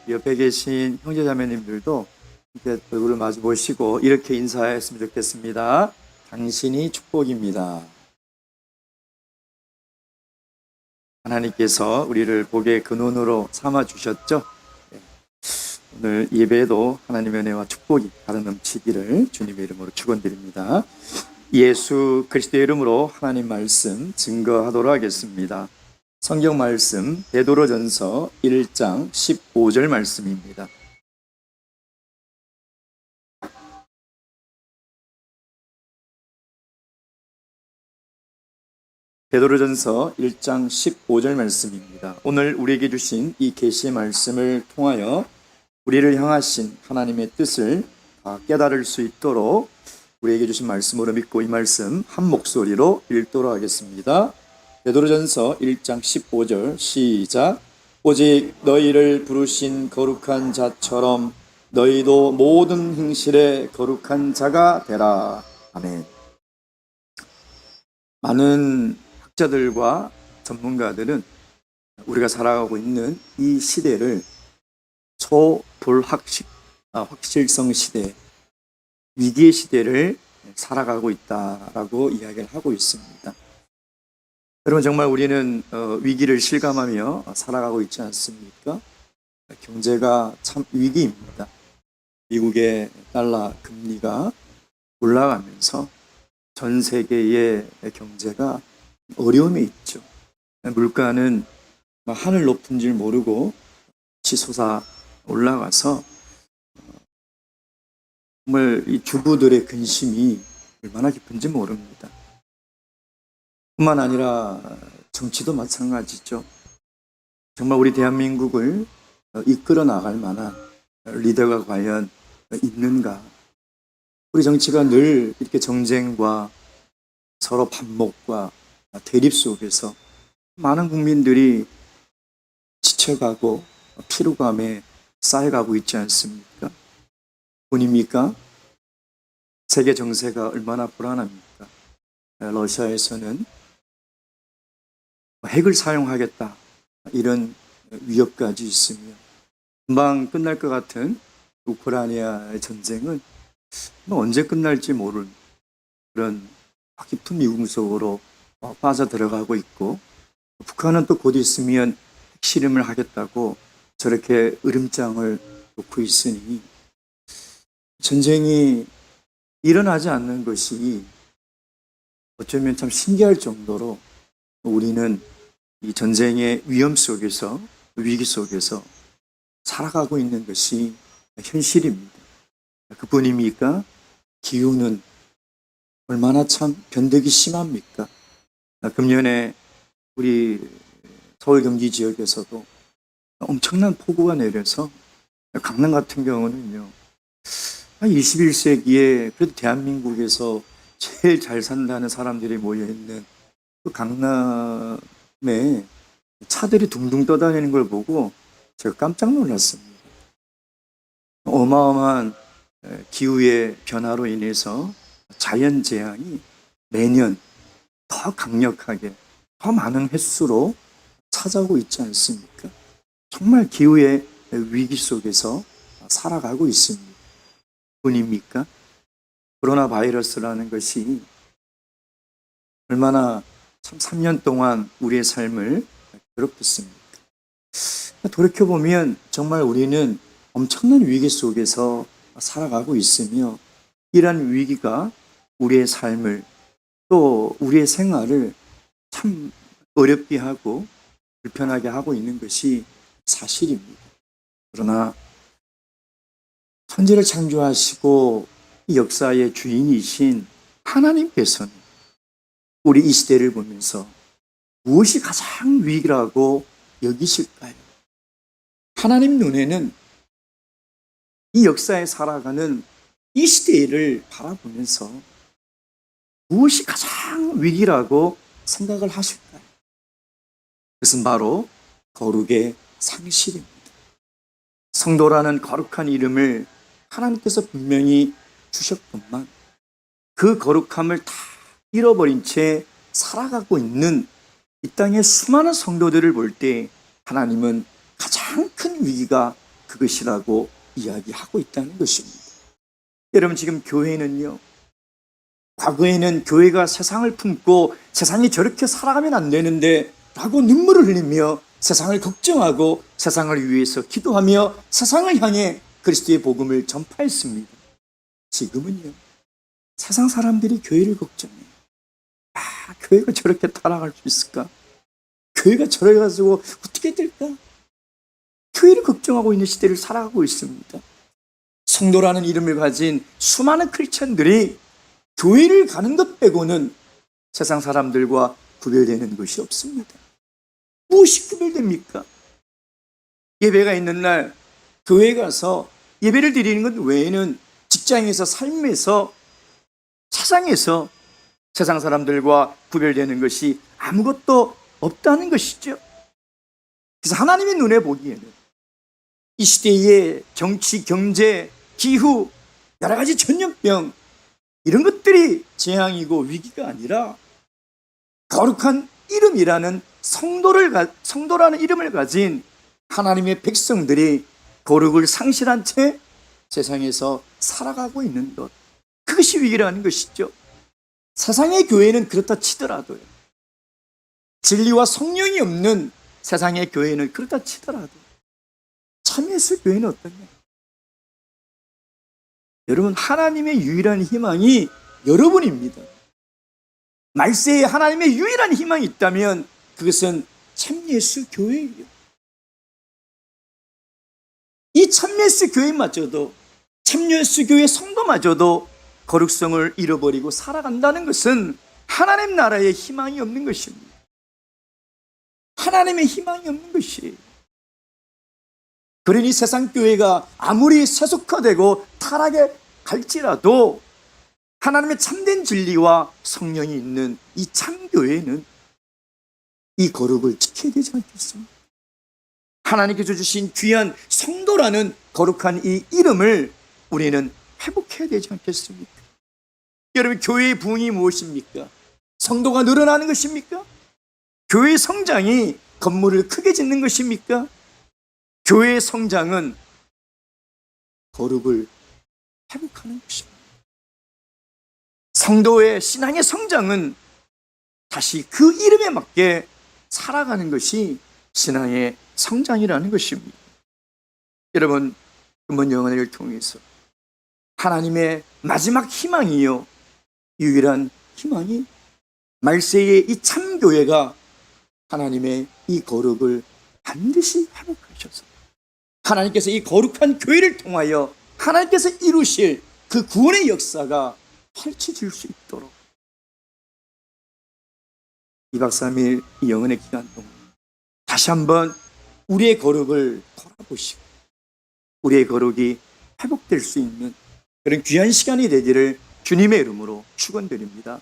옆에 계신 형제자매님들도 이렇게 얼굴을 마주 보시고 이렇게 인사했으면 좋겠습니다. 당신이 축복입니다. 하나님께서 우리를 복의 근원으로 삼아 주셨죠. 오늘 예배에도 하나님의 은혜와 축복이 가득 넘치기를 주님의 이름으로 축원드립니다. 예수 그리스도의 이름으로 하나님 말씀 증거하도록 하겠습니다. 성경 말씀 베드로전서 1장 15절 말씀입니다. 베드로전서 1장 15절 말씀입니다. 오늘 우리에게 주신 이 계시의 말씀을 통하여 우리를 향하신 하나님의 뜻을 깨달을 수 있도록 우리에게 주신 말씀으로 믿고 이 말씀 한 목소리로 읽도록 하겠습니다. 베드로전서 1장 15절 시작. 오직 너희를 부르신 거룩한 자처럼 너희도 모든 행실에 거룩한 자가 되라. 아멘. 많은 학자들과 전문가들은 우리가 살아가고 있는 이 시대를 초불확실성 시대, 위기의 시대를 살아가고 있다라고 이야기를 하고 있습니다. 여러분, 정말 우리는 위기를 실감하며 살아가고 있지 않습니까? 경제가 참 위기입니다. 미국의 달러 금리가 올라가면서 전 세계의 경제가 어려움에 있죠. 물가는 하늘 높은 줄 모르고 치솟아 올라가서 정말 이 주부들의 근심이 얼마나 깊은지 모릅니다. 뿐만 아니라 정치도 마찬가지죠. 정말 우리 대한민국을 이끌어 나갈 만한 리더가 과연 있는가? 우리 정치가 늘 이렇게 정쟁과 서로 반목과 대립 속에서 많은 국민들이 지쳐가고 피로감에 쌓여가고 있지 않습니까? 본입니까? 세계 정세가 얼마나 불안합니까? 러시아에서는 핵을 사용하겠다 이런 위협까지 있으며 금방 끝날 것 같은 우크라이나의 전쟁은 언제 끝날지 모르는 그런 깊은 미궁 속으로 빠져들어가고 있고, 북한은 또 곧 있으면 핵실험을 하겠다고 저렇게 으름장을 놓고 있으니 전쟁이 일어나지 않는 것이 어쩌면 참 신기할 정도로 우리는 이 전쟁의 위험 속에서, 위기 속에서 살아가고 있는 것이 현실입니다. 그뿐입니까? 기후는 얼마나 참 변덕이 심합니까? 금년에 우리 서울 경기 지역에서도 엄청난 폭우가 내려서 강남 같은 경우는요, 21세기에 그래도 대한민국에서 제일 잘 산다는 사람들이 모여있는 그 강남에 차들이 둥둥 떠다니는 걸 보고 제가 깜짝 놀랐습니다. 어마어마한 기후의 변화로 인해서 자연재앙이 매년 더 강력하게, 더 많은 횟수로 찾아오고 있지 않습니까? 정말 기후의 위기 속에서 살아가고 있습니다. 뿐입니까? 코로나 바이러스라는 것이 얼마나 참 3년 동안 우리의 삶을 괴롭혔습니까? 돌이켜보면 정말 우리는 엄청난 위기 속에서 살아가고 있으며, 이러한 위기가 우리의 삶을, 또 우리의 생활을 참 어렵게 하고 불편하게 하고 있는 것이 사실입니다. 그러나 천지를 창조하시고 이 역사의 주인이신 하나님께서는 우리 이 시대를 보면서 무엇이 가장 위기라고 여기실까요? 하나님 눈에는 이 역사에 살아가는 이 시대를 바라보면서 무엇이 가장 위기라고 생각을 하실까요? 그것은 바로 거룩의 상실입니다. 성도라는 거룩한 이름을 하나님께서 분명히 주셨건만 그 거룩함을 다 잃어버린 채 살아가고 있는 이 땅의 수많은 성도들을 볼 때 하나님은 가장 큰 위기가 그것이라고 이야기하고 있다는 것입니다. 여러분, 지금 교회는요, 과거에는 교회가 세상을 품고 세상이 저렇게 살아가면 안 되는데 라고 눈물을 흘리며 세상을 걱정하고 세상을 위해서 기도하며 세상을 향해 그리스도의 복음을 전파했습니다. 지금은요, 세상 사람들이 교회를 걱정해요. 교회가 저렇게 타락할 수 있을까? 교회가 저래 가지고 어떻게 될까? 교회를 걱정하고 있는 시대를 살아가고 있습니다. 성도라는 이름을 가진 수많은 크리스천들이 교회를 가는 것 빼고는 세상 사람들과 구별되는 것이 없습니다. 무엇이 구별됩니까? 예배가 있는 날 교회에 가서 예배를 드리는 것 외에는 직장에서, 삶에서, 세상에서 세상 사람들과 구별되는 것이 아무것도 없다는 것이죠. 그래서 하나님의 눈에 보기에는 이 시대의 정치, 경제, 기후, 여러 가지 전염병, 이런 것들이 재앙이고 위기가 아니라 거룩한 이름이라는 성도라는 이름을 가진 하나님의 백성들이 거룩을 상실한 채 세상에서 살아가고 있는 것, 그것이 위기라는 것이죠. 세상의 교회는 그렇다 치더라도요, 진리와 성령이 없는 세상의 교회는 그렇다 치더라도 참예수 교회는 어떠냐? 여러분, 하나님의 유일한 희망이 여러분입니다. 말세에 하나님의 유일한 희망이 있다면 그것은 참예수 교회예요. 이 참예수 교회마저도, 참예수 교회 성도마저도 거룩성을 잃어버리고 살아간다는 것은 하나님 나라의 희망이 없는 것입니다. 하나님의 희망이 없는 것이에요. 그러니 세상 교회가 아무리 세속화되고 타락에 갈지라도 하나님의 참된 진리와 성령이 있는 이 참교회는 이 거룩을 지켜야 되지 않겠습니까? 하나님께서 주신 귀한 성도라는 거룩한 이 이름을 우리는 회복해야 되지 않겠습니까? 여러분, 교회의 부흥이 무엇입니까? 성도가 늘어나는 것입니까? 교회의 성장이 건물을 크게 짓는 것입니까? 교회의 성장은 거룩을 회복하는 것입니다. 성도의 신앙의 성장은 다시 그 이름에 맞게 살아가는 것이 신앙의 성장이라는 것입니다. 여러분, 금번 영혼을 통해서 하나님의 마지막 희망이요, 유일한 희망이 말세의 이 참교회가 하나님의 이 거룩을 반드시 회복하셔서 하나님께서 이 거룩한 교회를 통하여 하나님께서 이루실 그 구원의 역사가 펼쳐질 수 있도록 2박 3일 이 영혼의 기간 동안 다시 한번 우리의 거룩을 돌아보시고 우리의 거룩이 회복될 수 있는 그런 귀한 시간이 되기를 주님의 이름으로 축원드립니다.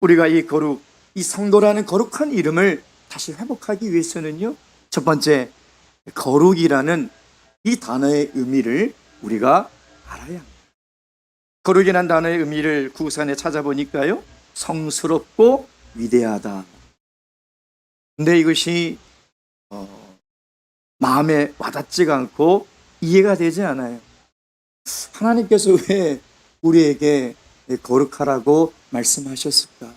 우리가 이 거룩, 이 성도라는 거룩한 이름을 다시 회복하기 위해서는요, 첫 번째, 거룩이라는 이 단어의 의미를 우리가 알아야 합니다. 거룩이라는 단어의 의미를 구구산에 찾아보니까요, 성스럽고 위대하다. 근데 이것이 마음에 와닿지가 않고 이해가 되지 않아요. 하나님께서 왜 우리에게 거룩하라고 말씀하셨을까?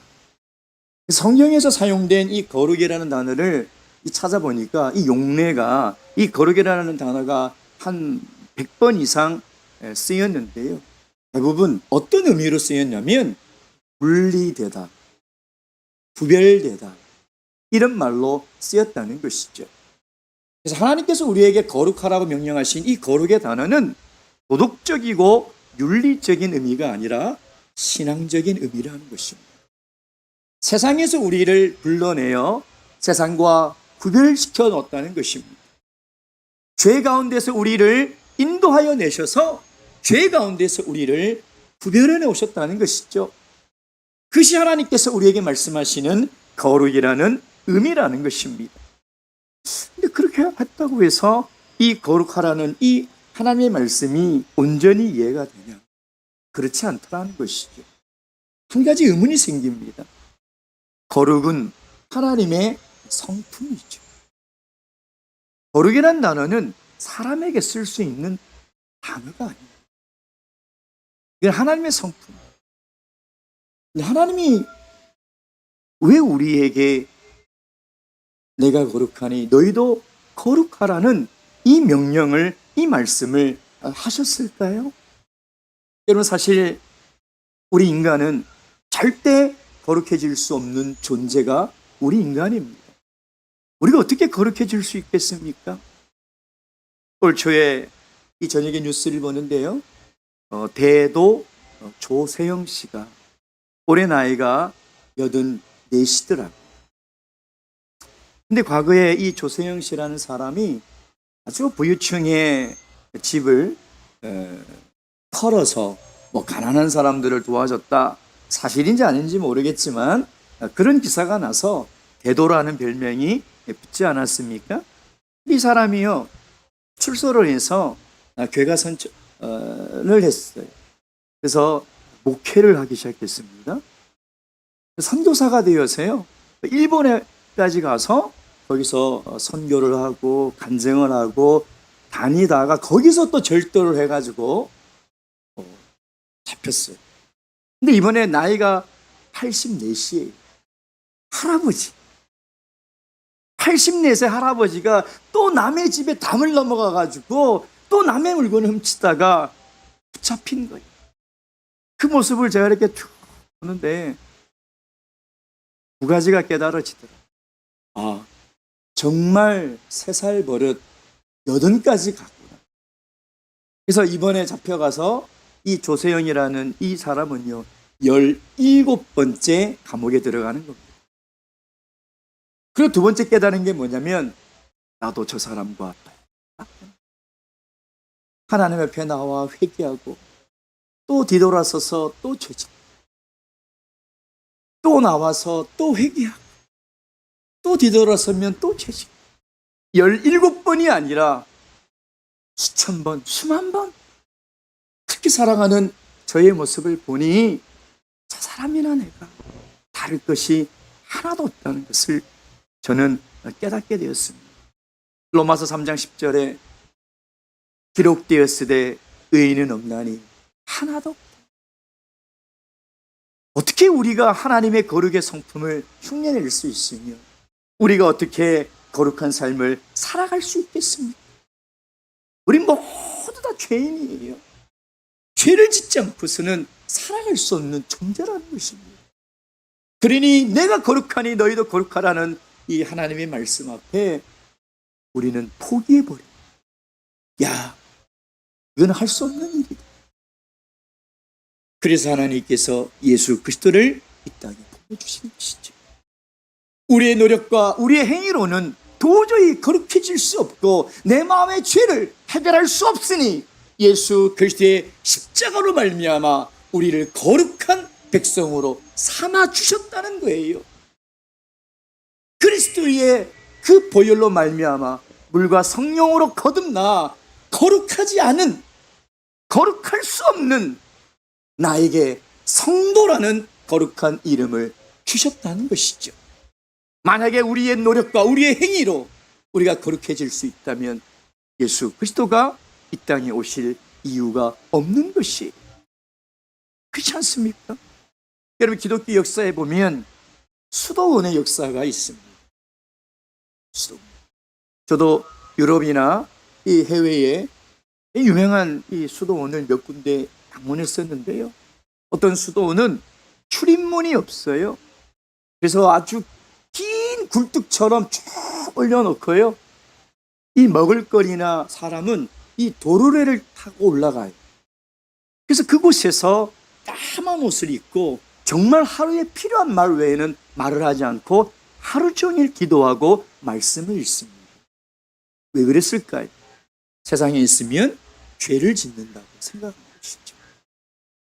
성경에서 사용된 이 거룩이라는 단어를 찾아보니까 이 용례가, 이 거룩이라는 단어가 한 100번 이상 쓰였는데요, 대부분 어떤 의미로 쓰였냐면 분리되다, 구별되다, 이런 말로 쓰였다는 것이죠. 그래서 하나님께서 우리에게 거룩하라고 명령하신 이 거룩의 단어는 도덕적이고 윤리적인 의미가 아니라 신앙적인 의미라는 것입니다. 세상에서 우리를 불러내어 세상과 구별시켜 놓았다는 것입니다. 죄 가운데서 우리를 인도하여 내셔서 죄 가운데서 우리를 구별해 오셨다는 것이죠. 그것이 하나님께서 우리에게 말씀하시는 거룩이라는 의미라는 것입니다. 근데 그렇게 했다고 해서 이 거룩하라는 이 하나님의 말씀이 온전히 이해가 되냐? 그렇지 않다는 것이죠. 한 가지 의문이 생깁니다. 거룩은 하나님의 성품이죠. 거룩이라는 단어는 사람에게 쓸 수 있는 단어가 아니에요. 이건 하나님의 성품. 하나님이 왜 우리에게 내가 거룩하니 너희도 거룩하라는 이 명령을, 이 말씀을 하셨을까요? 여러분, 사실 우리 인간은 절대 거룩해질 수 없는 존재가 우리 인간입니다. 우리가 어떻게 거룩해질 수 있겠습니까? 올 초에 이 저녁에 뉴스를 보는데요, 대도 조세영 씨가 올해 나이가 84시더라고요. 근데 과거에 이 조세영 씨라는 사람이 아주 부유층의 집을 털어서 가난한 사람들을 도와줬다. 사실인지 아닌지 모르겠지만 그런 기사가 나서 대도라는 별명이 붙지 않았습니까? 이 사람이요, 출소를 해서 괴가선언을 했어요. 그래서 목회를 하기 시작했습니다. 선교사가 되어서요, 일본에까지 가서 거기서 선교를 하고 간증을 하고 다니다가 거기서 또 절도를 해가지고 잡혔어요. 근데 이번에 나이가 84시예요. 할아버지. 84세 할아버지가 또 남의 집에 담을 넘어가가지고 또 남의 물건을 훔치다가 붙잡힌 거예요. 그 모습을 제가 이렇게 쭉 보는데 두 가지가 깨달아지더라고요. 아, 정말 3살 버릇 80까지 갔구나. 그래서 이번에 잡혀가서 이 조세영이라는 이 사람은요, 17번째 감옥에 들어가는 겁니다. 그리고 두 번째 깨달은 게 뭐냐면, 나도 저 사람과 하나님 앞에 나와 회개하고 또 뒤돌아서서 또 죄짓고 또 나와서 또 회개하고 또 뒤돌아서면 또 죄짓고 17번이 아니라 수천 번, 수만 번 그렇게 살아가는 저의 모습을 보니 저 사람이나 내가 다를 것이 하나도 없다는 것을 저는 깨닫게 되었습니다. 로마서 3장 10절에 기록되었으되 의인은 없나니 하나도 없다. 어떻게 우리가 하나님의 거룩의 성품을 흉내낼 수 있으며 우리가 어떻게 거룩한 삶을 살아갈 수 있겠습니까? 우리 모두 다 죄인이에요. 죄를 짓지 않고서는 살아갈 수 없는 존재라는 것입니다. 그러니 내가 거룩하니 너희도 거룩하라는 이 하나님의 말씀 앞에 우리는 포기해버려. 야, 이건 할 수 없는 일이다. 그래서 하나님께서 예수 그리스도를 이 땅에 보내주신 것이죠. 우리의 노력과 우리의 행위로는 도저히 거룩해질 수 없고 내 마음의 죄를 해결할 수 없으니 예수 그리스도의 십자가로 말미암아 우리를 거룩한 백성으로 삼아 주셨다는 거예요. 그리스도의 그 보혈로 말미암아 물과 성령으로 거듭나 거룩하지 않은, 거룩할 수 없는 나에게 성도라는 거룩한 이름을 주셨다는 것이죠. 만약에 우리의 노력과 우리의 행위로 우리가 거룩해질 수 있다면 예수 그리스도가 이 땅에 오실 이유가 없는 것이, 그렇지 않습니까? 여러분, 기독교 역사에 보면 수도원의 역사가 있습니다. 수도원. 저도 유럽이나 이 해외에 유명한 이 수도원을 몇 군데 방문했었는데요, 어떤 수도원은 출입문이 없어요. 그래서 아주 긴 굴뚝처럼 쭉 올려놓고요, 이 먹을거리나 사람은 이 도르래를 타고 올라가요. 그래서 그곳에서 까만 옷을 입고 정말 하루에 필요한 말 외에는 말을 하지 않고 하루 종일 기도하고 말씀을 읽습니다. 왜 그랬을까요? 세상에 있으면 죄를 짓는다고 생각하는 것이죠.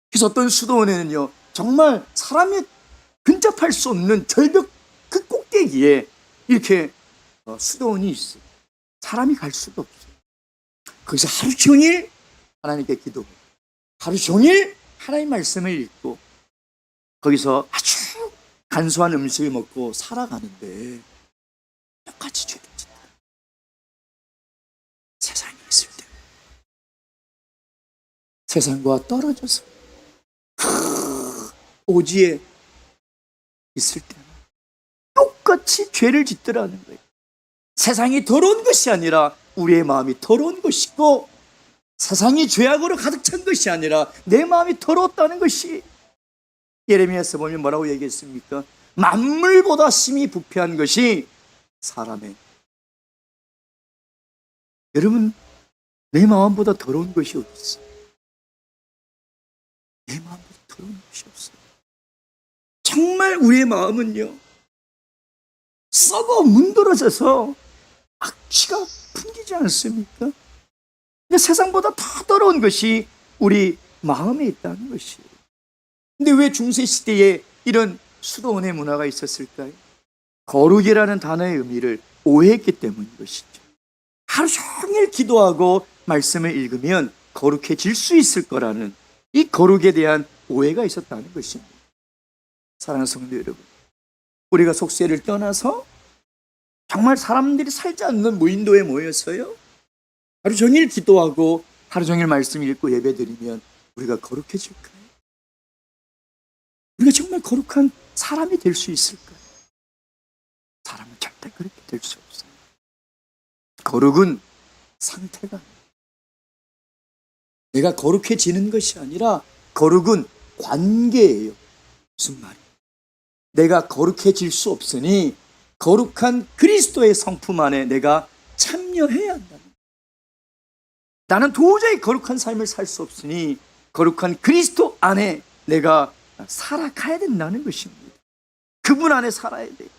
그래서 어떤 수도원에는요, 정말 사람이 근접할 수 없는 절벽 그 꼭대기에 이렇게 수도원이 있어요. 사람이 갈 수도 없어요. 거기서 하루 종일 하나님께 기도하고 하루 종일 하나님 말씀을 읽고 거기서 아주 간소한 음식을 먹고 살아가는데 똑같이 죄를 짓다. 세상과 떨어져서 오지에 있을 때는 똑같이 죄를 짓더라는 거예요. 세상이 더러운 것이 아니라 우리의 마음이 더러운 것이고, 세상이 죄악으로 가득 찬 것이 아니라 내 마음이 더러웠다는 것이, 예레미야서 보면 뭐라고 얘기했습니까? 만물보다 심히 부패한 것이 사람의, 여러분, 내 마음보다 더러운 것이 어디 있어요? 내 마음보다 더러운 것이 없어요. 정말 우리의 마음은요, 썩어 문드러져서 악취가 풍기지 않습니까? 근데 세상보다 더 더러운 것이 우리 마음에 있다는 것이에요. 근데 왜 중세시대에 이런 수도원의 문화가 있었을까요? 거룩이라는 단어의 의미를 오해했기 때문인 것이죠. 하루 종일 기도하고 말씀을 읽으면 거룩해질 수 있을 거라는 이 거룩에 대한 오해가 있었다는 것입니다. 사랑하는 성도 여러분, 우리가 속세를 떠나서 정말 사람들이 살지 않는 무인도에 모여서요, 하루 종일 기도하고 하루 종일 말씀 읽고 예배드리면 우리가 거룩해질까요? 우리가 정말 거룩한 사람이 될 수 있을까요? 사람은 절대 그렇게 될 수 없어요. 거룩은 상태가, 내가 거룩해지는 것이 아니라 거룩은 관계예요. 무슨 말이에요? 내가 거룩해질 수 없으니 거룩한 그리스도의 성품 안에 내가 참여해야 한다. 나는 도저히 거룩한 삶을 살 수 없으니 거룩한 그리스도 안에 내가 살아가야 된다는 것입니다. 그분 안에 살아야 돼요.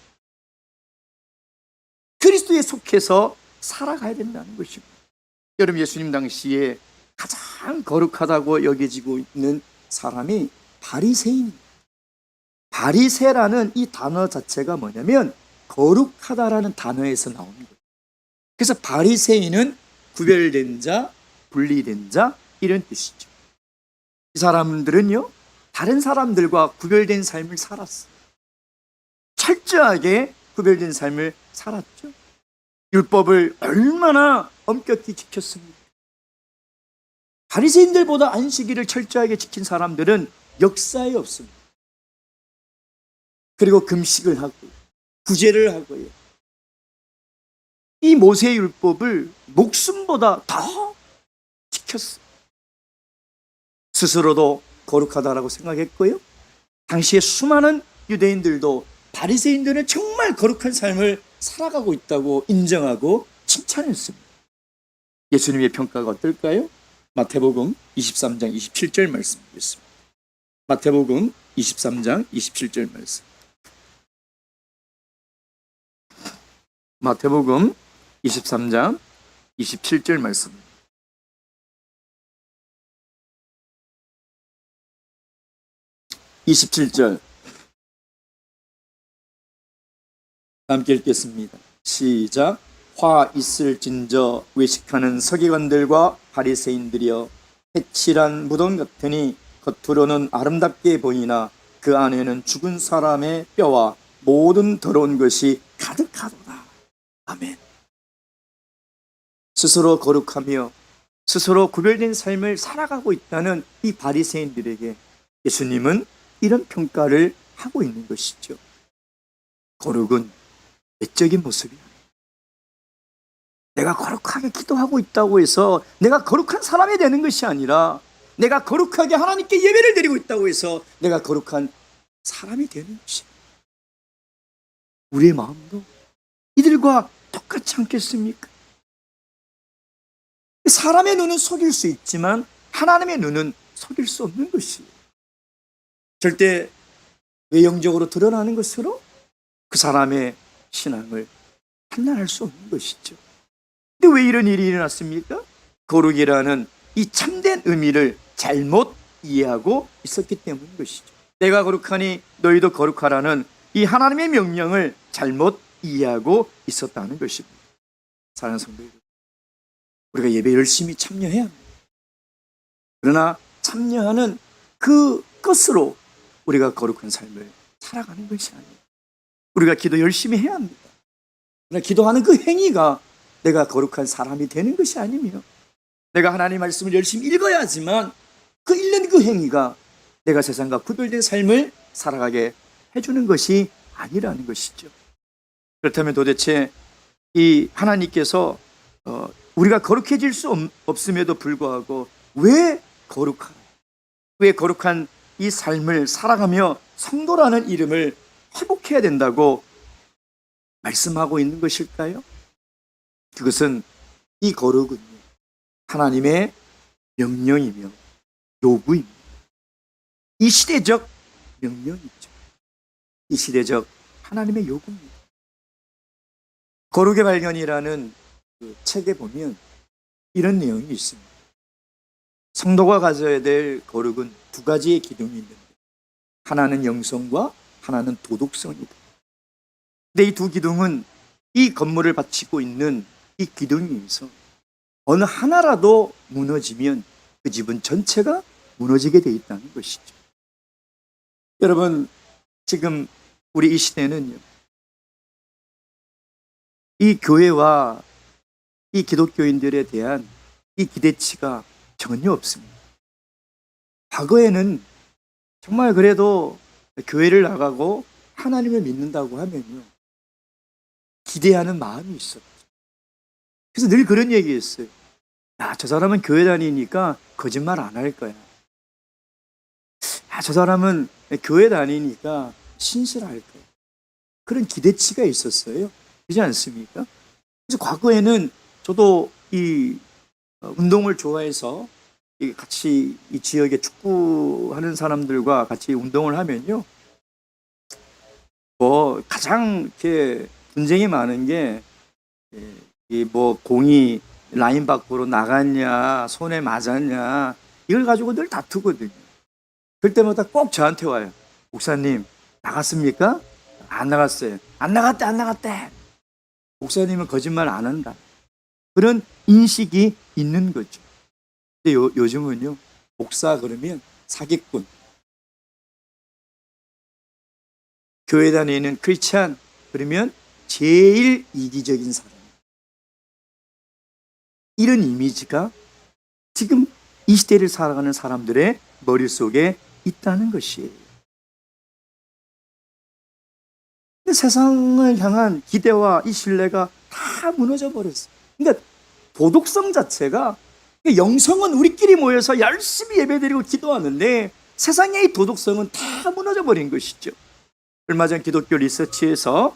그리스도에 속해서 살아가야 된다는 것입니다. 여러분, 예수님 당시에 가장 거룩하다고 여겨지고 있는 사람이 바리새인입니다. 바리새라는 이 단어 자체가 뭐냐면 거룩하다라는 단어에서 나옵니다. 그래서 바리새인은 구별된 자, 분리된 자, 이런 뜻이죠. 이 사람들은요, 다른 사람들과 구별된 삶을 살았어요. 철저하게 구별된 삶을 살았죠. 율법을 얼마나 엄격히 지켰습니까? 바리새인들보다 안식일을 철저하게 지킨 사람들은 역사에 없습니다. 그리고 금식을 하고 구제를 하고요, 이 모세의 율법을 목숨보다 더 지켰어요. 스스로도 거룩하다라고 생각했고요, 당시에 수많은 유대인들도 바리새인들은 정말 거룩한 삶을 살아가고 있다고 인정하고 칭찬했습니다. 예수님의 평가가 어떨까요? 마태복음 23장 27절 말씀 보겠습니다. 마태복음 23장 27절 말씀. 마태복음 23장 27절 말씀. (27절) 함께 읽겠습니다. 시작. 화 있을진저 외식하는 서기관들과 바리새인들이여, 해칠한 무덤 같으니 겉으로는 아름답게 보이나 그 안에는 죽은 사람의 뼈와 모든 더러운 것이 가득하도다. 아멘. 스스로 거룩하며 스스로 구별된 삶을 살아가고 있다는 이 바리새인들에게 예수님은 이런 평가를 하고 있는 것이죠. 거룩은 외적인 모습이 아니에요. 내가 거룩하게 기도하고 있다고 해서 내가 거룩한 사람이 되는 것이 아니라, 내가 거룩하게 하나님께 예배를 드리고 있다고 해서 내가 거룩한 사람이 되는 것이에요. 우리의 마음도 이들과 똑같지 않겠습니까? 사람의 눈은 속일 수 있지만 하나님의 눈은 속일 수 없는 것이에요. 절대 외형적으로 드러나는 것으로 그 사람의 신앙을 판단할 수 없는 것이죠. 근데 왜 이런 일이 일어났습니까? 거룩이라는 이 참된 의미를 잘못 이해하고 있었기 때문인 것이죠. 내가 거룩하니 너희도 거룩하라는 이 하나님의 명령을 잘못 이해하고 있었다는 것입니다. 사랑하는 성도 여러분, 우리가 예배 열심히 참여해야 합니다. 그러나 참여하는 그 것으로 우리가 거룩한 삶을 살아가는 것이 아니에요. 우리가 기도 열심히 해야 합니다. 그러나 기도하는 그 행위가 내가 거룩한 사람이 되는 것이 아니며, 내가 하나님의 말씀을 열심히 읽어야 하지만 그 잃는 그 행위가 내가 세상과 구별된 삶을 살아가게 해주는 것이 아니라는 것이죠. 그렇다면 도대체 이 하나님께서 우리가 거룩해질 수 없음에도 불구하고 왜 거룩한 이 삶을 살아가며 성도라는 이름을 회복해야 된다고 말씀하고 있는 것일까요? 그것은 이 거룩은 하나님의 명령이며 요구입니다. 이 시대적 명령이죠. 이 시대적 하나님의 요구입니다. 거룩의 발견이라는 그 책에 보면 이런 내용이 있습니다. 성도가 가져야 될 거룩은 두 가지의 기둥이 있는데 하나는 영성과 하나는 도덕성이다. 근데 이 두 기둥은 이 건물을 바치고 있는 이 기둥에 의해서 어느 하나라도 무너지면 그 집은 전체가 무너지게 돼 있다는 것이죠. 여러분, 지금 우리 이 시대는요, 이 교회와 이 기독교인들에 대한 이 기대치가 전혀 없습니다. 과거에는 정말 그래도 교회를 나가고 하나님을 믿는다고 하면요, 기대하는 마음이 있었죠. 그래서 늘 그런 얘기했어요. 야, 저 사람은 교회 다니니까 거짓말 안 할 거야. 야, 저 사람은 교회 다니니까 신실할 거야. 그런 기대치가 있었어요. 그렇지 않습니까? 그래서 과거에는 저도 이 운동을 좋아해서 같이 이 지역에 축구하는 사람들과 같이 운동을 하면요, 뭐 가장 이렇게 분쟁이 많은 게 이 뭐 공이 라인 밖으로 나갔냐, 손에 맞았냐, 이걸 가지고 늘 다투거든요. 그럴 때마다 꼭 저한테 와요. 목사님, 나갔습니까? 안 나갔어요. 안 나갔대. 목사님은 거짓말 안 한다. 그런 인식이 있는 거죠. 근데 요즘은요, 목사 그러면 사기꾼, 교회 다니는 크리스찬 그러면 제일 이기적인 사람. 이런 이미지가 지금 이 시대를 살아가는 사람들의 머릿속에 있다는 것이에요. 근데 세상을 향한 기대와 이 신뢰가 다 무너져 버렸어요. 그러니까 도덕성 자체가, 영성은 우리끼리 모여서 열심히 예배드리고 기도하는데 세상의 이 도덕성은 다 무너져 버린 것이죠. 얼마 전 기독교 리서치에서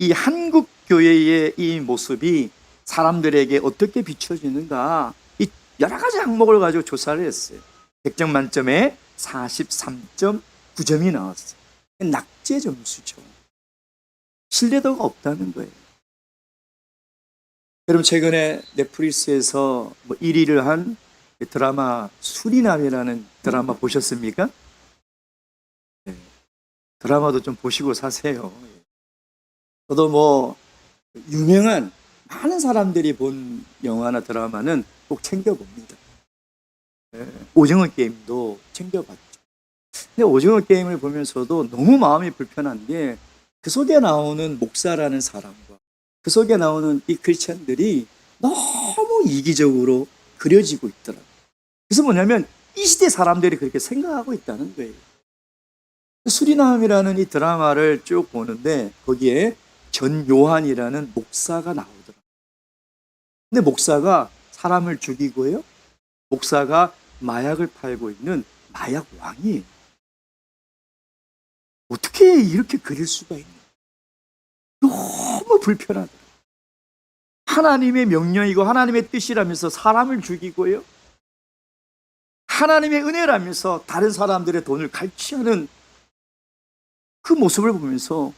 이 한국 교회의 이 모습이 사람들에게 어떻게 비춰지는가, 이 여러 가지 항목을 가지고 조사를 했어요. 100점 만점에 43.9점이 나왔어요. 낙제 점수죠. 신뢰도가 없다는 거예요. 여러분, 최근에 넷플릭스에서 1위를 한 드라마 수리남이라는 드라마 보셨습니까? 네. 드라마도 좀 보시고 사세요. 저도 유명한 많은 사람들이 본 영화나 드라마는 꼭 챙겨봅니다. 오징어 게임도 챙겨봤죠. 근데 오징어 게임을 보면서도 너무 마음이 불편한 게 그 속에 나오는 목사라는 사람과 그 속에 나오는 이 크리스찬들이 너무 이기적으로 그려지고 있더라고요. 그래서 뭐냐면 이 시대 사람들이 그렇게 생각하고 있다는 거예요. 수리남이라는 이 드라마를 쭉 보는데 거기에 전요한이라는 목사가 나오더라고요. 근데 목사가 사람을 죽이고요, 목사가 마약을 팔고 있는 마약 왕이에요. 어떻게 이렇게 그릴 수가 있냐. 너무 불편하더라고요. 하나님의 명령이고 하나님의 뜻이라면서 사람을 죽이고요, 하나님의 은혜라면서 다른 사람들의 돈을 갈취하는 그 모습을 보면서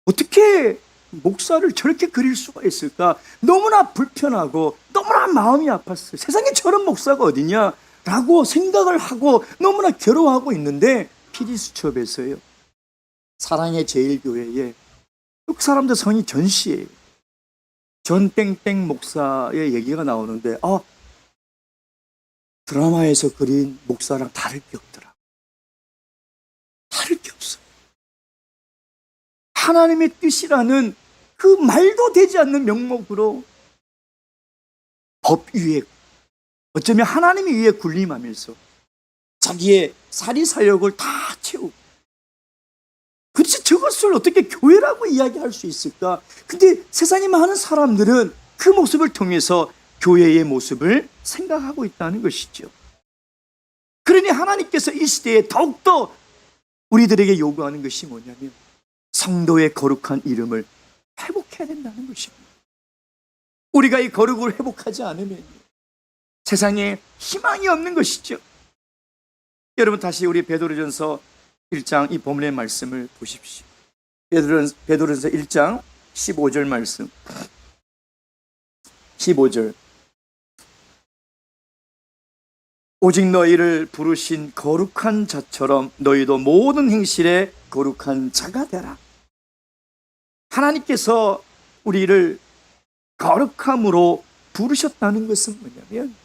어떻게 목사를 저렇게 그릴 수가 있을까? 너무나 불편하고 너무나 마음이 아팠어요. 세상에 저런 목사가 어디냐? 라고 생각을 하고 너무나 괴로워하고 있는데 PD수첩에서요, 사랑의 제일교회에 그 사람들 성이 전씨예요. 전땡땡 목사의 얘기가 나오는데 드라마에서 그린 목사랑 다를 게 없더라. 다를 게 없어요. 하나님의 뜻이라는 그 말도 되지 않는 명목으로 법 위에, 어쩌면 하나님 위에 군림하면서 자기의 사리사욕을 다 채우고, 그렇지 저것을 어떻게 교회라고 이야기할 수 있을까? 근데 세상에 많은 사람들은 그 모습을 통해서 교회의 모습을 생각하고 있다는 것이죠. 그러니 하나님께서 이 시대에 더욱더 우리들에게 요구하는 것이 뭐냐면 성도의 거룩한 이름을 회복해야 된다는 것입니다. 우리가 이 거룩을 회복하지 않으면 세상에 희망이 없는 것이죠. 여러분, 다시 우리 베드로전서 1장 이 본문의 말씀을 보십시오. 베드로전서 1장 15절 말씀. 15절. 오직 너희를 부르신 거룩한 자처럼 너희도 모든 행실에 거룩한 자가 되라. 하나님께서 우리를 거룩함으로 부르셨다는 것은 뭐냐면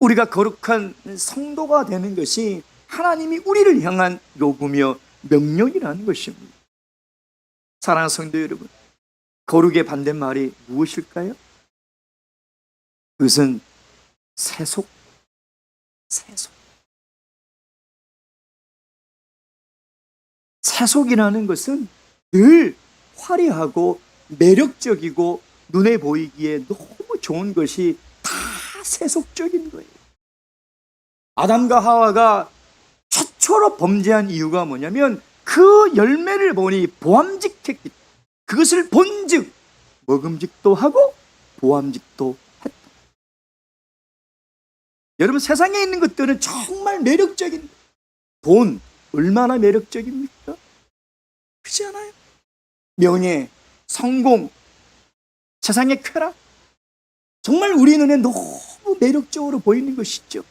우리가 거룩한 성도가 되는 것이 하나님이 우리를 향한 요구며 명령이라는 것입니다. 사랑하는 성도 여러분, 거룩의 반대말이 무엇일까요? 그것은 세속. 세속이라는 것은 늘 화려하고 매력적이고 눈에 보이기에 너무 좋은 것이 다 세속적인 거예요. 아담과 하와가 최초로 범죄한 이유가 뭐냐면 그 열매를 보니 보암직했기 때문에, 그것을 본즉 먹음직도 하고 보암직도 했다. 여러분, 세상에 있는 것들은 정말 매력적인, 돈 얼마나 매력적입니까? 그렇지 않아요? 명예, 성공, 세상의 쾌락, 정말 우리 눈에 너무 매력적으로 보이는 것이죠.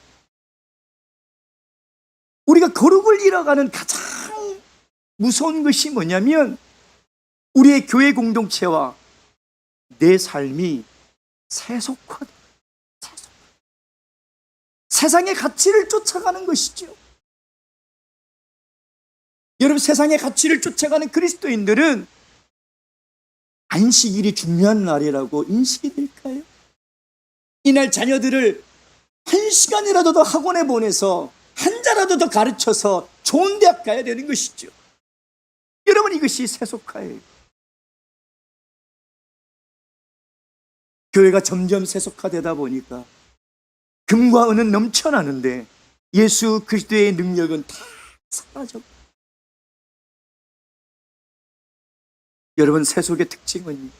우리가 거룩을 잃어가는 가장 무서운 것이 뭐냐면 우리의 교회 공동체와 내 삶이 세속화돼. 세상의 가치를 쫓아가는 것이죠. 여러분, 세상의 가치를 쫓아가는 그리스도인들은 안식일이 중요한 날이라고 인식이 될까요? 이날 자녀들을 1시간이라도 더 학원에 보내서 한자라도 더 가르쳐서 좋은 대학 가야 되는 것이죠. 여러분, 이것이 세속화예요. 교회가 점점 세속화되다 보니까 금과 은은 넘쳐나는데 예수 그리스도의 능력은 다 사라졌고, 여러분, 세속의 특징은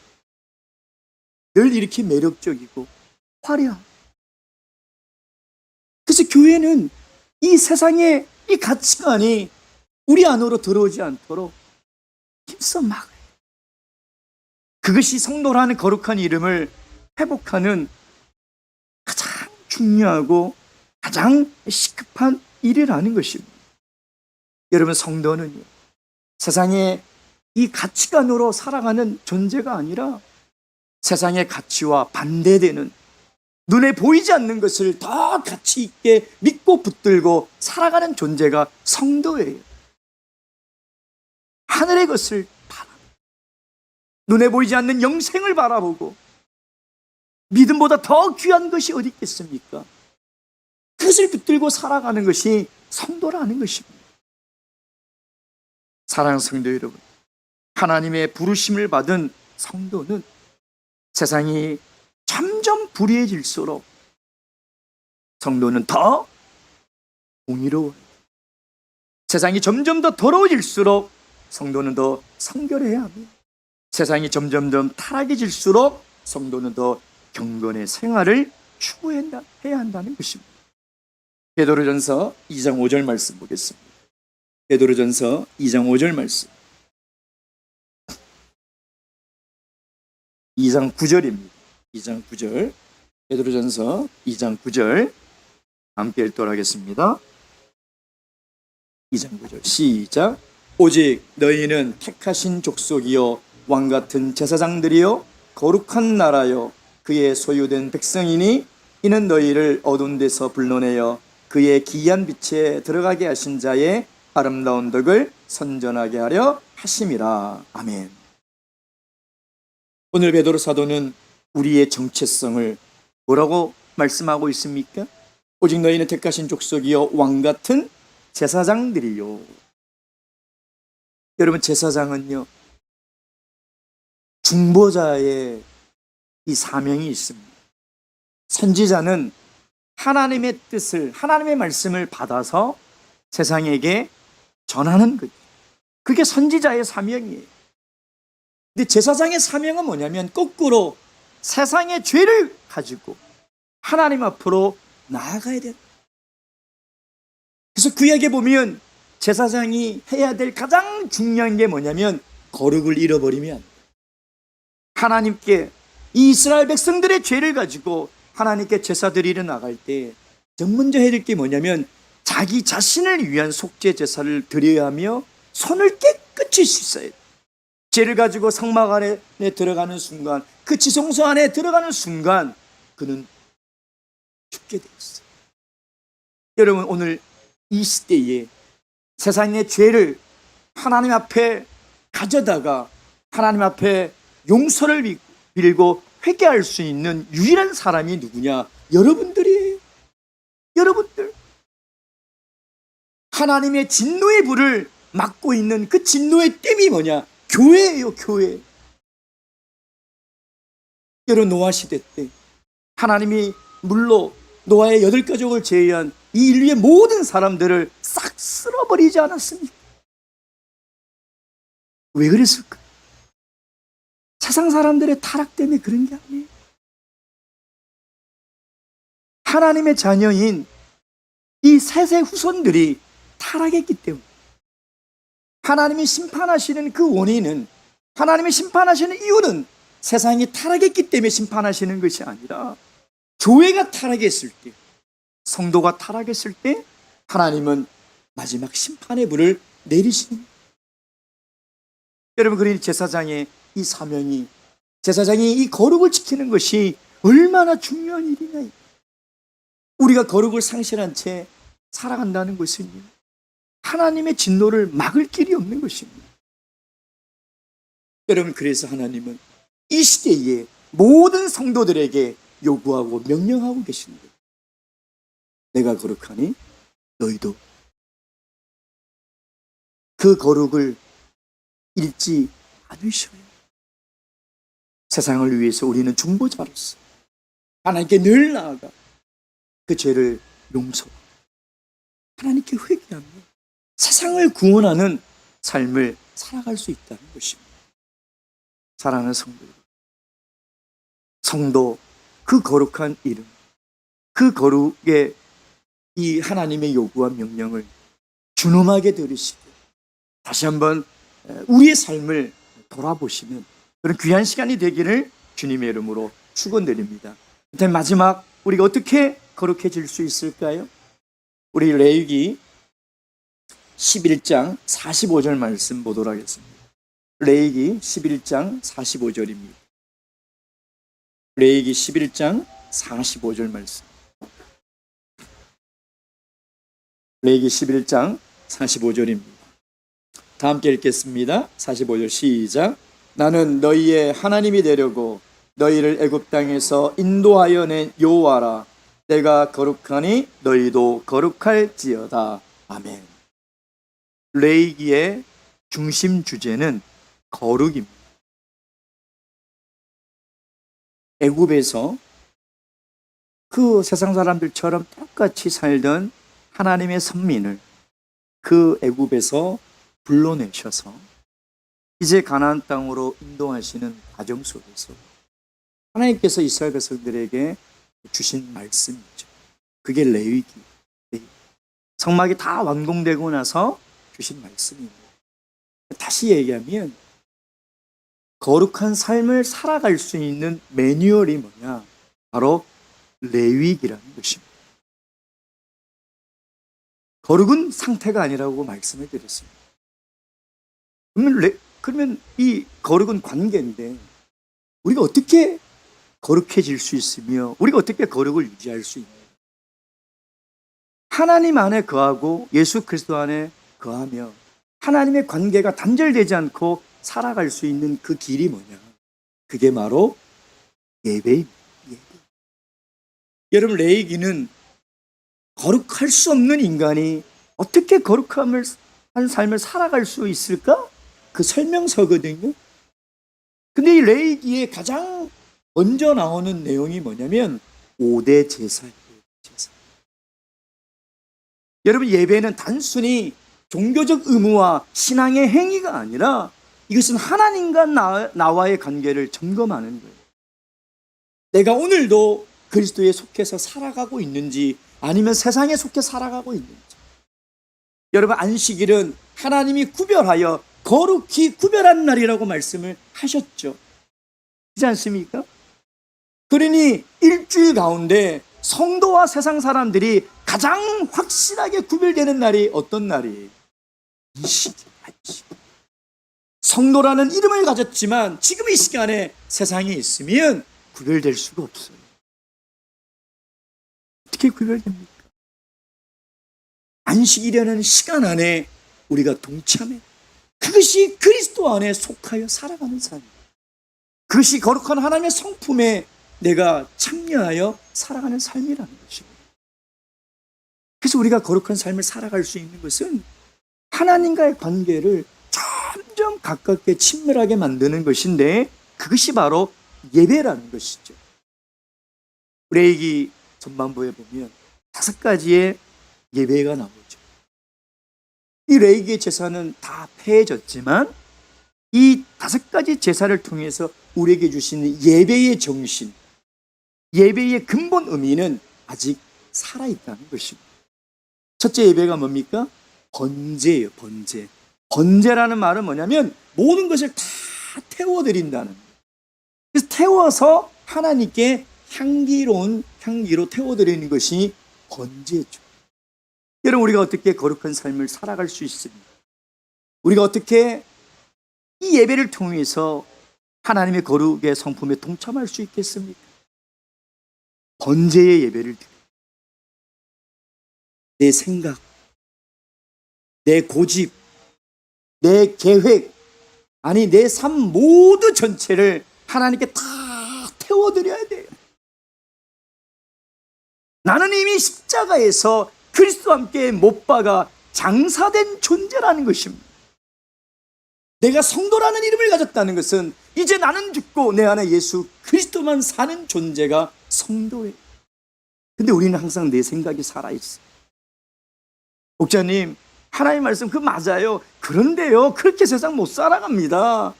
늘 이렇게 매력적이고 화려한, 그래서 교회는 이 세상의 이 가치관이 우리 안으로 들어오지 않도록 힘써 막아요. 그것이 성도라는 거룩한 이름을 회복하는 가장 중요하고 가장 시급한 일이라는 것입니다. 여러분, 성도는요, 세상의 이 가치관으로 살아가는 존재가 아니라 세상의 가치와 반대되는, 눈에 보이지 않는 것을 더 가치 있게 믿고 붙들고 살아가는 존재가 성도예요. 하늘의 것을 바라보고 눈에 보이지 않는 영생을 바라보고 믿음보다 더 귀한 것이 어디 있겠습니까? 그것을 붙들고 살아가는 것이 성도라는 것입니다. 사랑하는 성도 여러분, 하나님의 부르심을 받은 성도는 세상이 점점 불의해질수록 성도는 더 공의로워요. 세상이 점점 더 더러워질수록 성도는 더 성결해야 합니다. 세상이 점점 더 타락해질수록 성도는 더 경건의 생활을 추구해야 한다는 것입니다. 베드로전서 2장 5절 말씀 보겠습니다. 베드로전서 2장 5절 말씀. 2장 9절입니다. 2장 9절. 베드로전서 2장 9절 함께 읽도록 하겠습니다. 2장 9절 시작. 오직 너희는 택하신 족속이요 왕같은 제사장들이요 거룩한 나라요 그의 소유된 백성이니 이는 너희를 어두운 데서 불러내어 그의 기이한 빛에 들어가게 하신 자의 아름다운 덕을 선전하게 하려 하심이라. 아멘. 오늘 베드로 사도는 우리의 정체성을 뭐라고 말씀하고 있습니까? 오직 너희는 택하신 족속이요 왕 같은 제사장들이요. 여러분, 제사장은요 중보자의 이 사명이 있습니다. 선지자는 하나님의 뜻을, 하나님의 말씀을 받아서 세상에게 전하는 거죠. 그게 선지자의 사명이에요. 근데 제사장의 사명은 뭐냐면 거꾸로 세상의 죄를 가지고 하나님 앞으로 나아가야 된다. 그래서 구약에 보면 제사장이 해야 될 가장 중요한 게 뭐냐면 거룩을 잃어버리면 하나님께 이 이스라엘 백성들의 죄를 가지고 하나님께 제사 드리러 나갈 때 먼저 해야 될 게 뭐냐면 자기 자신을 위한 속죄 제사를 드려야 하며 손을 깨끗이 씻어야 돼. 죄를 가지고 성막 안에 들어가는 순간, 그 지성소 안에 들어가는 순간 그는 죽게 되었어요. 여러분, 오늘 이 시대에 세상의 죄를 하나님 앞에 가져다가 하나님 앞에 용서를 빌고 회개할 수 있는 유일한 사람이 누구냐? 여러분들이에요. 여러분들. 하나님의 진노의 불을 막고 있는 그 진노의 댐이 뭐냐? 교회예요, 교회. 여러분, 노아 시대 때 하나님이 물로 노아의 8가족을 제외한 이 인류의 모든 사람들을 싹 쓸어버리지 않았습니까? 왜 그랬을까? 세상 사람들의 타락 때문에 그런 게 아니에요. 하나님의 자녀인 이 셋의 후손들이 타락했기 때문에 하나님이 심판하시는 그 원인은, 하나님이 심판하시는 이유는 세상이 타락했기 때문에 심판하시는 것이 아니라 교회가 타락했을 때, 성도가 타락했을 때 하나님은 마지막 심판의 불을 내리시는 거예요. 여러분, 그러니 제사장의 이 사명이, 제사장이 이 거룩을 지키는 것이 얼마나 중요한 일이냐. 우리가 거룩을 상실한 채 살아간다는 것은 하나님의 진노를 막을 길이 없는 것입니다. 여러분, 그래서 하나님은 이 시대에 모든 성도들에게 요구하고 명령하고 계십니다. 내가 거룩하니 너희도 그 거룩을 잃지 않으셔요. 세상을 위해서 우리는 중보자로서 하나님께 늘 나아가 그 죄를 용서하고 하나님께 회개하며 세상을 구원하는 삶을 살아갈 수 있다는 것입니다. 사랑하는 성도, 그 거룩한 이름, 그 거룩의 이 하나님의 요구와 명령을 준엄하게 들으시고 다시 한번 우리의 삶을 돌아보시는 그런 귀한 시간이 되기를 주님의 이름으로 축원드립니다. 마지막, 우리가 어떻게 거룩해질 수 있을까요? 우리 레위기 11장 45절 말씀 보도록 하겠습니다. 레위기 11장 45절입니다. 레위기 11장 45절 말씀. 레위기 11장 45절입니다. 다 함께 읽겠습니다. 45절 시작. 나는 너희의 하나님이 되려고 너희를 애굽 땅에서 인도하여 낸 여호와라. 내가 거룩하니 너희도 거룩할지어다. 아멘. 레위기의 중심 주제는 거룩입니다. 애굽에서 그 세상 사람들처럼 똑같이 살던 하나님의 선민을 그 애굽에서 불러내셔서 이제 가나안 땅으로 인도하시는 과정 속에서 하나님께서 이스라엘 백성들에게 주신 말씀이죠. 그게 레위기. 성막이 다 완공되고 나서 주신 말씀입니다. 다시 얘기하면 거룩한 삶을 살아갈 수 있는 매뉴얼이 뭐냐? 바로 레위기라는 것입니다. 거룩은 상태가 아니라고 말씀을 드렸습니다. 그러면 이 거룩은 관계인데 우리가 어떻게 거룩해질 수 있으며 우리가 어떻게 거룩을 유지할 수 있느냐? 하나님 안에 거하고 예수 그리스도 안에 거하며 하나님의 관계가 단절되지 않고 살아갈 수 있는 그 길이 뭐냐? 그게 바로 예배입니다. 예배. 여러분, 레위기는 거룩할 수 없는 인간이 어떻게 거룩함을 한 삶을 살아갈 수 있을까? 그 설명서거든요. 근데 이 레위기에 가장 먼저 나오는 내용이 뭐냐면 5대 제사예요. 제사. 여러분, 예배는 단순히 종교적 의무와 신앙의 행위가 아니라 이것은 하나님과 나와의 관계를 점검하는 거예요. 내가 오늘도 그리스도에 속해서 살아가고 있는지 아니면 세상에 속해 살아가고 있는지. 여러분, 안식일은 하나님이 구별하여 거룩히 구별한 날이라고 말씀을 하셨죠. 그렇지 않습니까? 그러니 일주일 가운데 성도와 세상 사람들이 가장 확실하게 구별되는 날이 어떤 날이에요? 안식일. 성도라는 이름을 가졌지만 지금 이 시간에 세상에 있으면 구별될 수가 없어요. 어떻게 구별됩니까? 안식이라는 시간 안에 우리가 동참해. 그것이 그리스도 안에 속하여 살아가는 삶. 그것이 거룩한 하나님의 성품에 내가 참여하여 살아가는 삶이라는 것입니다. 그래서 우리가 거룩한 삶을 살아갈 수 있는 것은 하나님과의 관계를 점점 가깝게 친밀하게 만드는 것인데 그것이 바로 예배라는 것이죠. 레위기 전반부에 보면 5가지의 예배가 나오죠. 이 레위기의 제사는 다 폐해졌지만 이 5가지 제사를 통해서 우리에게 주시는 예배의 정신, 예배의 근본 의미는 아직 살아있다는 것입니다. 첫째 예배가 뭡니까? 번제예요. 번제. 번제라는 말은 뭐냐면 모든 것을 다 태워드린다는 거예요. 그래서 태워서 하나님께 향기로운 향기로 태워드리는 것이 번제죠. 여러분, 우리가 어떻게 거룩한 삶을 살아갈 수 있습니까? 우리가 어떻게 이 예배를 통해서 하나님의 거룩의 성품에 동참할 수 있겠습니까? 번제의 예배를 드려. 내 생각, 내 고집, 내 계획, 아니 내 삶 모두 전체를 하나님께 다 태워드려야 돼요. 나는 이미 십자가에서 그리스도와 함께 못 박아 장사된 존재라는 것입니다. 내가 성도라는 이름을 가졌다는 것은 이제 나는 죽고 내 안에 예수 그리스도만 사는 존재가 성도예요. 근데 우리는 항상 내 생각이 살아있어요. 목자님, 하나님 말씀 그 맞아요. 그런데요, 그렇게 세상 못 살아갑니다.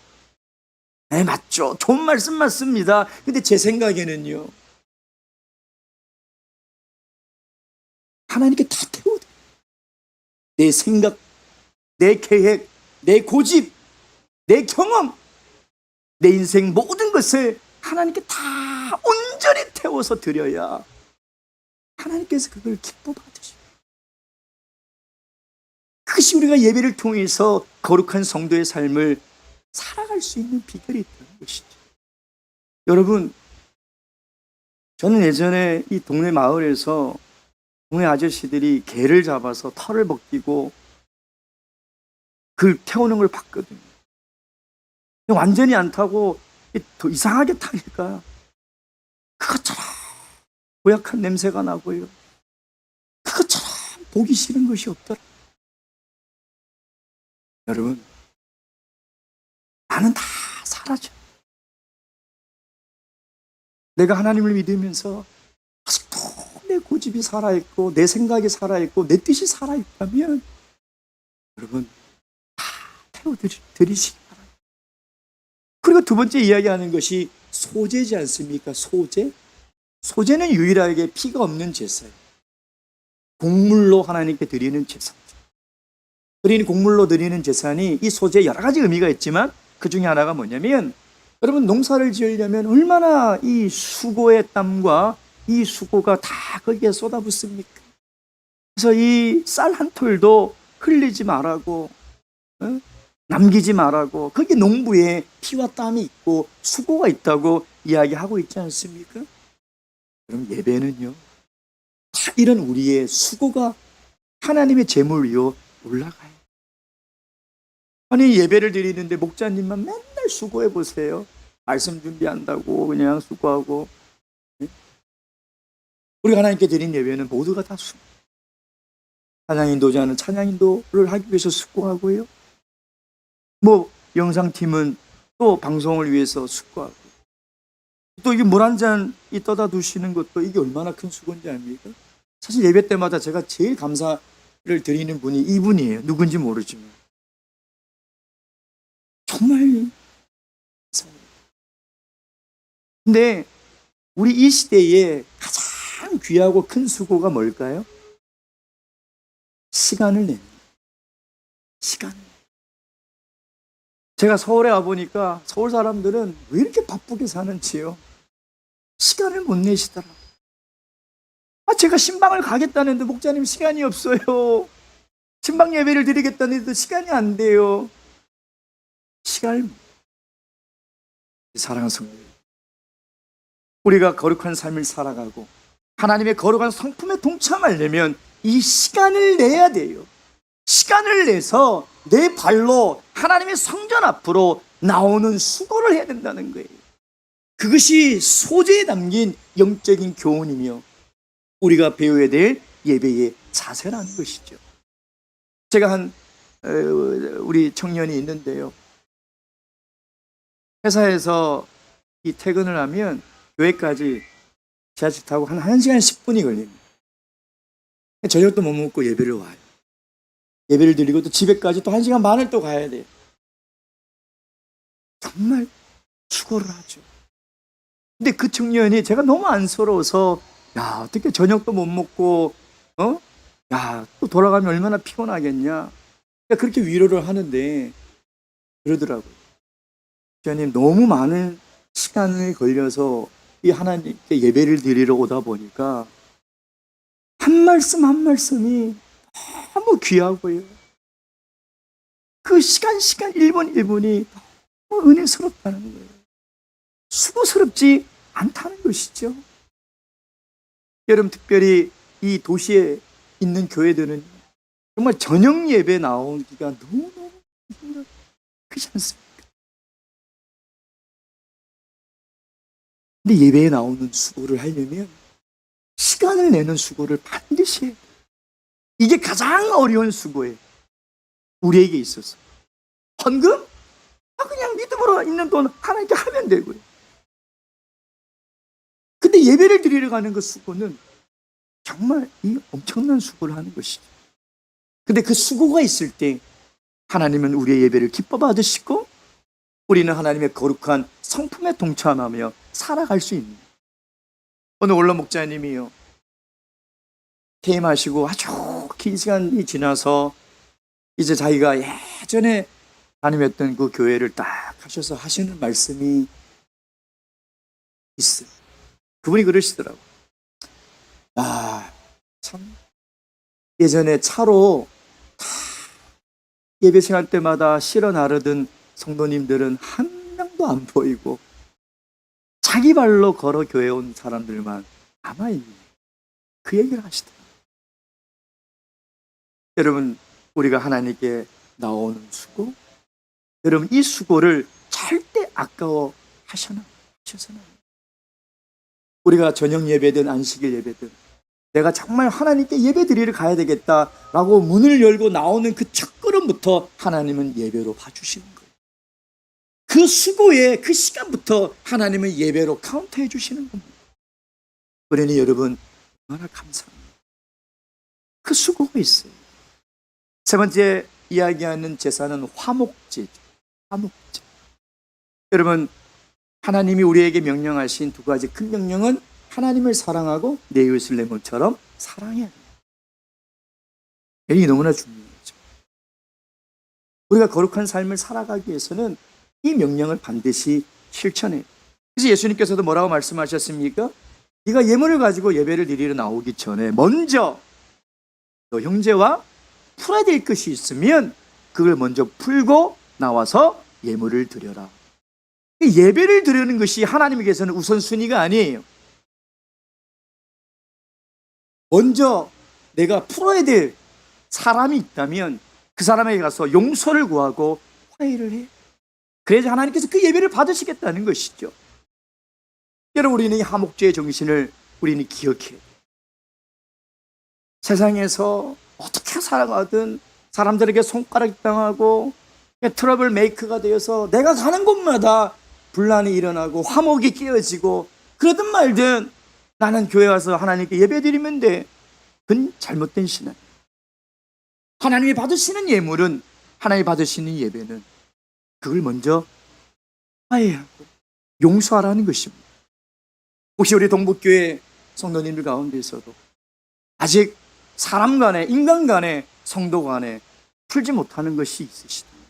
네, 맞죠. 좋은 말씀 맞습니다. 근데 제 생각에는요, 하나님께 다 태워도 내 생각, 내 계획, 내 고집, 내 경험, 내 인생 모든 것을 하나님께 다 온전히 태워서 드려야 하나님께서 그걸 기뻐 받으십니다. 그것이 우리가 예배를 통해서 거룩한 성도의 삶을 살아갈 수 있는 비결이 있다는 것이죠. 여러분, 저는 예전에 이 동네 마을에서 동네 아저씨들이 개를 잡아서 털을 벗기고 그걸 태우는 걸 봤거든요. 완전히 안 타고 더 이상하게 타니까 그것처럼 고약한 냄새가 나고요. 그것처럼 보기 싫은 것이 없더라. 여러분, 나는 다 사라져. 내가 하나님을 믿으면서 아직도 내 고집이 살아있고 내 생각이 살아있고 내 뜻이 살아있다면 여러분 다 태워드리시기 바랍니다. 그리고 두 번째 이야기하는 것이 소제지 않습니까? 소제. 소제는 유일하게 피가 없는 제사예요. 곡물로 하나님께 드리는 제사죠. 그러니 곡물로 드리는 제사니 이 소제에 여러 가지 의미가 있지만 그 중에 하나가 뭐냐면 여러분, 농사를 지으려면 얼마나 이 수고의 땀과 이 수고가 다 거기에 쏟아붓습니까? 그래서 이 쌀 한 톨도 흘리지 말라고, 남기지 말라고, 거기 농부의 피와 땀이 있고 수고가 있다고 이야기하고 있지 않습니까? 그럼 예배는요, 다 이런 우리의 수고가 하나님의 제물 위로 올라가요. 아니, 예배를 드리는데 목자님만 맨날 수고해 보세요. 말씀 준비한다고 그냥 수고하고. 우리가 하나님께 드린 예배는 모두가 다 수고. 찬양인도자는 찬양인도를 하기 위해서 숙고하고요. 뭐 영상팀은 또 방송을 위해서 숙고하고, 또 이게 물 한 잔 떠다 두시는 것도 이게 얼마나 큰 수고인지 압니까? 사실 예배 때마다 제가 제일 감사를 드리는 분이 이분이에요. 누군지 모르지만 정말 감사해요. 근데 우리 이 시대에 가장 귀하고 큰 수고가 뭘까요? 시간을 내는, 시간. 제가 서울에 와보니까 서울 사람들은 왜 이렇게 바쁘게 사는지요? 시간을 못 내시더라. 제가 신방을 가겠다는데 목사님 시간이 없어요. 신방 예배를 드리겠다는데도 시간이 안 돼요. 시간을. 사랑하는 성도, 우리가 거룩한 삶을 살아가고 하나님의 거룩한 성품에 동참하려면 이 시간을 내야 돼요. 시간을 내서 내 발로 하나님의 성전 앞으로 나오는 수고를 해야 된다는 거예요. 그것이 소재에 담긴 영적인 교훈이며 우리가 배워야 될 예배의 자세라는 것이죠. 제가 우리 청년이 있는데요. 회사에서 이 퇴근을 하면 교회까지 지하철 타고 한 1시간 10분이 걸립니다. 저녁도 못 먹고 예배를 와요. 예배를 드리고 또 집에까지 또 1시간 반을 또 가야 돼요. 정말 수고를 하죠. 근데 그 청년이 제가 너무 안쓰러워서, 야, 어떻게 저녁도 못 먹고, 야, 또 돌아가면 얼마나 피곤하겠냐. 그렇게 위로를 하는데, 그러더라고요. 목사님, 너무 많은 시간이 걸려서 이 하나님께 예배를 드리러 오다 보니까 한 말씀 한 말씀이 너무 귀하고요. 그 시간 1분 1분이 너무 은혜스럽다는 거예요. 수고스럽지 않다는 것이죠. 여러분, 특별히 이 도시에 있는 교회들은 정말 저녁 예배 나오기가 너무너무 힘들어요. 그렇지 않습니까? 근데 예배에 나오는 수고를 하려면 시간을 내는 수고를 반드시 해요. 이게 가장 어려운 수고예요. 우리에게 있어서. 헌금? 그냥 믿음으로 있는 돈 하나님께 하면 되고요. 근데 예배를 드리러 가는 그 수고는 정말 이 엄청난 수고를 하는 것이죠. 근데 그 수고가 있을 때 하나님은 우리의 예배를 기뻐 받으시고 우리는 하나님의 거룩한 성품에 동참하며 살아갈 수 있는. 오늘 원로 목자님이요, 퇴임하시고 아주 긴 시간이 지나서 이제 자기가 예전에 다니었던 그 교회를 딱 하셔서 하시는 말씀이 있어요. 그분이 그러시더라고요. 참, 예전에 차로 다 예배 시간 때마다 실어 나르던 성도님들은 한 명도 안 보이고 자기 발로 걸어 교회 온 사람들만 남아있는, 그 얘기를 하시더라고요. 여러분, 우리가 하나님께 나오는 수고, 여러분 이 수고를 절대 아까워 하셔서는 우리가 저녁 예배든 안식일 예배든 내가 정말 하나님께 예배 드리러 가야 되겠다라고 문을 열고 나오는 그 첫 걸음부터 하나님은 예배로 봐주시는 거예요. 그 수고의 그 시간부터 하나님은 예배로 카운트해 주시는 겁니다. 그러니 여러분 얼마나 감사합니다. 그 수고가 있어요. 세 번째 이야기하는 제사는 화목제죠. 화목제. 여러분, 하나님이 우리에게 명령하신 두 가지 큰 명령은 하나님을 사랑하고 내 이웃을 내 몸처럼 사랑해야 합니다. 이게 너무나 중요하죠. 우리가 거룩한 삶을 살아가기 위해서는 이 명령을 반드시 실천해요. 그래서 예수님께서도 뭐라고 말씀하셨습니까? 네가 예물을 가지고 예배를 드리러 나오기 전에 먼저 너 형제와 풀어야 될 것이 있으면 그걸 먼저 풀고 나와서 예물을 드려라. 예배를 드리는 것이 하나님께서는 우선순위가 아니에요. 먼저 내가 풀어야 될 사람이 있다면 그 사람에게 가서 용서를 구하고 화해를 해. 그래야지 하나님께서 그 예배를 받으시겠다는 것이죠. 여러분, 우리는 이 화목제의 정신을 우리는 기억해야 돼요. 세상에서 어떻게 살아가든 사람들에게 손가락 당하고 트러블 메이커가 되어서 내가 가는 곳마다 분란이 일어나고 화목이 깨어지고 그러든 말든 나는 교회 와서 하나님께 예배드리면 돼. 그건 잘못된 신앙. 하나님이 받으시는 예물은, 하나님이 받으시는 예배는 그걸 먼저 화해하고 용서하라는 것입니다. 혹시 우리 동북교회 성도님들 가운데서도 아직 사람 간에, 인간 간에, 성도 간에 풀지 못하는 것이 있으시다면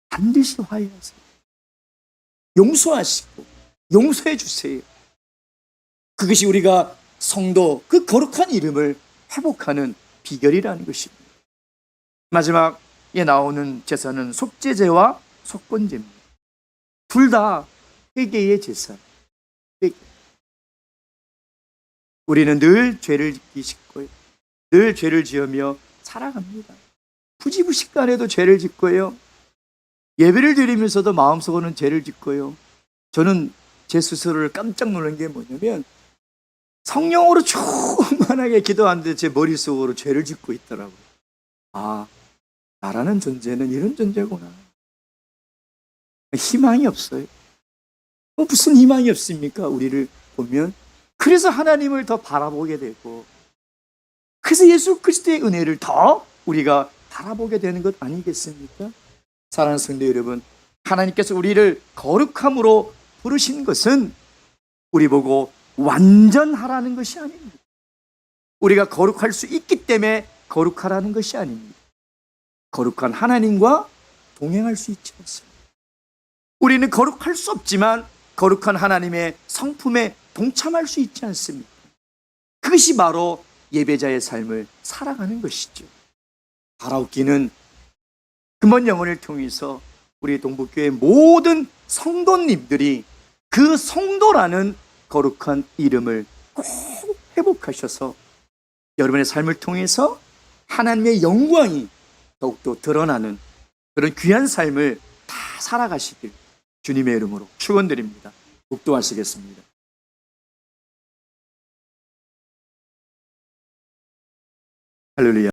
반드시 화해하세요. 용서하시고 용서해 주세요. 그것이 우리가 성도, 그 거룩한 이름을 회복하는 비결이라는 것입니다. 마지막에 나오는 제사는 속죄제와 속건제입니다. 둘 다 회개의 제사. 회개. 우리는 늘 죄를 짓고요, 늘 죄를 지으며 살아갑니다. 부지부식간에도 죄를 짓고요, 예배를 드리면서도 마음속으로는 죄를 짓고요. 저는 제 스스로를 깜짝 놀란 게 뭐냐면 성령으로 충만하게 기도하는데 제 머릿속으로 죄를 짓고 있더라고요. 아, 나라는 존재는 이런 존재구나. 희망이 없어요. 무슨 희망이 없습니까? 우리를 보면. 그래서 하나님을 더 바라보게 되고, 그래서 예수 그리스도의 은혜를 더 우리가 바라보게 되는 것 아니겠습니까? 사랑하는 성도 여러분, 하나님께서 우리를 거룩함으로 부르신 것은 우리 보고 완전하라는 것이 아닙니다. 우리가 거룩할 수 있기 때문에 거룩하라는 것이 아닙니다. 거룩한 하나님과 동행할 수 있지 않습니다. 우리는 거룩할 수 없지만 거룩한 하나님의 성품에 동참할 수 있지 않습니까? 그것이 바로 예배자의 삶을 살아가는 것이죠. 바라옵기는 금번 영혼을 통해서 우리 동북교회 모든 성도님들이 그 성도라는 거룩한 이름을 꼭 회복하셔서 여러분의 삶을 통해서 하나님의 영광이 더욱더 드러나는 그런 귀한 삶을 다 살아가시길 주님의 이름으로 축원드립니다. 묵도하시겠습니다. 할렐루야.